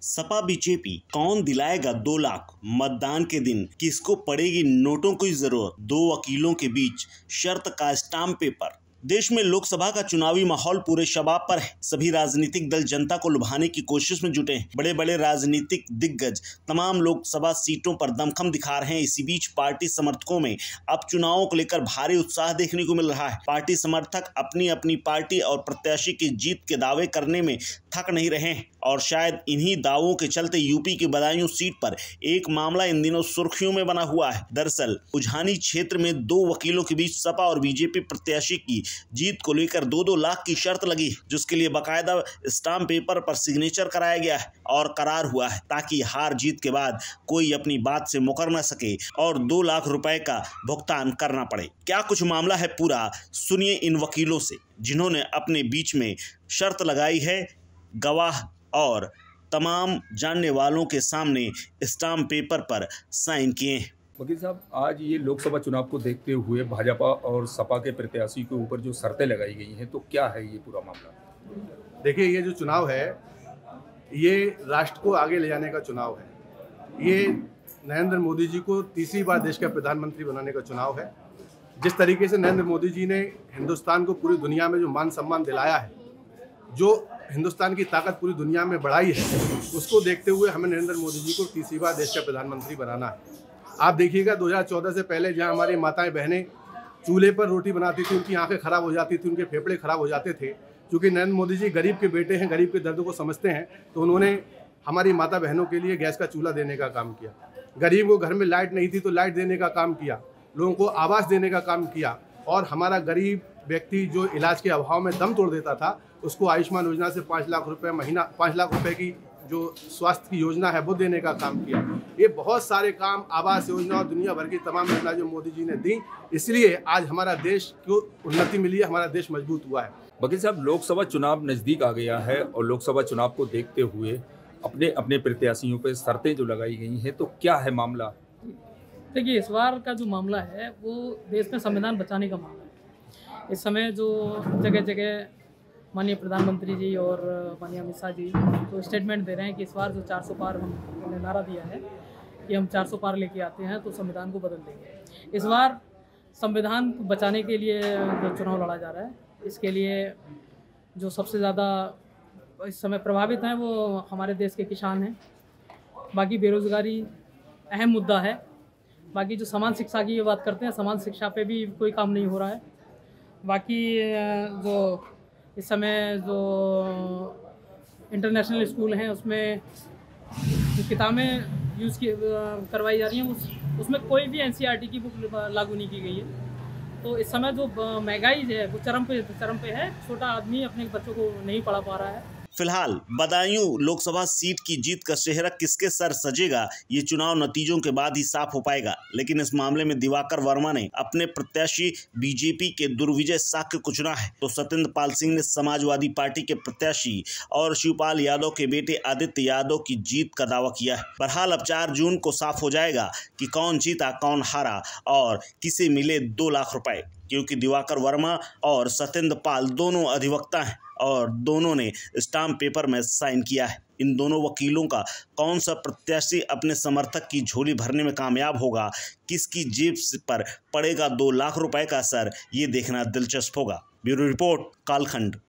Sapa BJP कौन दिलाएगा 2 लाख मतदान के दिन, किसको पड़ेगी नोटों की जरूरत, दो वकीलों के बीच शर्त का स्टाम्प पेपर। देश में लोकसभा का चुनावी माहौल पूरे शबाब पर है। सभी राजनीतिक दल जनता को लुभाने की कोशिश में जुटे हैं। बड़े बड़े राजनीतिक दिग्गज तमाम लोकसभा सीटों पर दमखम दिखा रहे हैं। इसी बीच पार्टी समर्थकों में अब चुनावों को लेकर भारी उत्साह देखने को मिल रहा है। पार्टी समर्थक अपनी अपनी पार्टी और प्रत्याशी की जीत के दावे करने में थक नहीं रहे हैं और शायद इन्हीं दावों के चलते यूपी की बदायूं सीट पर एक मामला इन दिनों सुर्खियों में बना हुआ है। दरअसल उझानी क्षेत्र में 2 वकीलों के बीच सपा और बीजेपी प्रत्याशी की जीत को लेकर 2-2 लाख की शर्त लगी है, जिसके लिए बाकायदा स्टाम्प पेपर पर सिग्नेचर कराया गया है और करार हुआ है, ताकि हार जीत के बाद कोई अपनी बात से मुकर न सके और 2 लाख रुपए का भुगतान करना पड़े। क्या कुछ मामला है पूरा, सुनिए इन वकीलों से, जिन्होंने अपने बीच में शर्त लगाई है। गवाह और तमाम जानने वालों के सामने स्टाम्प पेपर पर साइन किए हैं। वकील साहब, आज ये लोकसभा चुनाव को देखते हुए भाजपा और सपा के प्रत्याशी के ऊपर जो शर्तें लगाई गई हैं, तो क्या है ये पूरा मामला? देखिए, ये जो चुनाव है ये राष्ट्र को आगे ले जाने का चुनाव है। ये नरेंद्र मोदी जी को तीसरी बार देश का प्रधानमंत्री बनाने का चुनाव है। जिस तरीके से नरेंद्र मोदी जी ने हिंदुस्तान को पूरी दुनिया में जो मान सम्मान दिलाया है, जो हिंदुस्तान की ताकत पूरी दुनिया में बढ़ाई है, उसको देखते हुए हमें नरेंद्र मोदी जी को तीसरी बार देश का प्रधानमंत्री बनाना है। आप देखिएगा 2014 से पहले जहां हमारी माताएं बहनें चूल्हे पर रोटी बनाती थी, उनकी आंखें खराब हो जाती थी, उनके फेफड़े खराब हो जाते थे। क्योंकि नरेंद्र मोदी जी गरीब के बेटे हैं, गरीब के दर्द को समझते हैं, तो उन्होंने हमारी माता बहनों के लिए गैस का चूल्हा देने का काम किया। गरीब को घर में लाइट नहीं थी तो लाइट देने का काम किया, लोगों को आवास देने का काम किया। और हमारा गरीब व्यक्ति जो इलाज के अभाव में दम तोड़ देता था, उसको आयुष्मान योजना से 5 लाख रुपए महीना, 5 लाख रुपए की जो स्वास्थ्य की योजना है वो देने का काम किया। ये बहुत सारे काम, आवास योजना और दुनिया भर की तमाम योजना जो मोदी जी ने दी, इसलिए आज हमारा देश को उन्नति मिली है, हमारा देश मजबूत हुआ है। वकील साहब, लोकसभा चुनाव नज़दीक आ गया है और लोकसभा चुनाव को देखते हुए अपने अपने प्रत्याशियों पर शर्तें जो लगाई गई हैं, तो क्या है मामला? देखिए, इस बार का जो मामला है वो देश में संविधान बचाने का मामला है। इस समय जो जगह जगह माननीय प्रधानमंत्री जी और माननीय अमित शाह जी तो स्टेटमेंट दे रहे हैं कि इस बार जो 400 पार हमने नारा दिया है कि हम 400 पार लेके आते हैं तो संविधान को बदल देंगे। इस बार संविधान को बचाने के लिए जो चुनाव लड़ा जा रहा है, इसके लिए जो सबसे ज़्यादा इस समय प्रभावित हैं वो हमारे देश के किसान हैं। बाकी बेरोज़गारी अहम मुद्दा है। बाकी जो समान शिक्षा की ये बात करते हैं, समान शिक्षा पे भी कोई काम नहीं हो रहा है। बाकी जो इस समय जो इंटरनेशनल स्कूल हैं उसमें जो किताबें यूज़ की करवाई जा रही हैं उसमें कोई भी एनसीईआरटी की बुक लागू नहीं की गई है। तो इस समय जो महंगाई है वो चरम पे है। छोटा आदमी अपने बच्चों को नहीं पढ़ा पा रहा है। फिलहाल बदायूं लोकसभा सीट की जीत का सेहरा किसके सर सजेगा, ये चुनाव नतीजों के बाद ही साफ हो पाएगा। लेकिन इस मामले में दिवाकर वर्मा ने अपने प्रत्याशी बीजेपी के दुर्विजय साक्ष्य को चुना है, तो सत्येंद्र पाल सिंह ने समाजवादी पार्टी के प्रत्याशी और शिवपाल यादव के बेटे आदित्य यादव की जीत का दावा किया है। बहरहाल अब 4 जून को साफ हो जाएगा कि कौन जीता, कौन हारा और किसे मिले 2 लाख रुपए, क्योंकि दिवाकर वर्मा और सत्येंद्र पाल दोनों अधिवक्ता हैं और दोनों ने स्टाम्प पेपर में साइन किया है। इन दोनों वकीलों का कौन सा प्रत्याशी अपने समर्थक की झोली भरने में कामयाब होगा, किसकी जेब पर पड़ेगा 2 लाख रुपए का असर, ये देखना दिलचस्प होगा। ब्यूरो रिपोर्ट, कालखंड।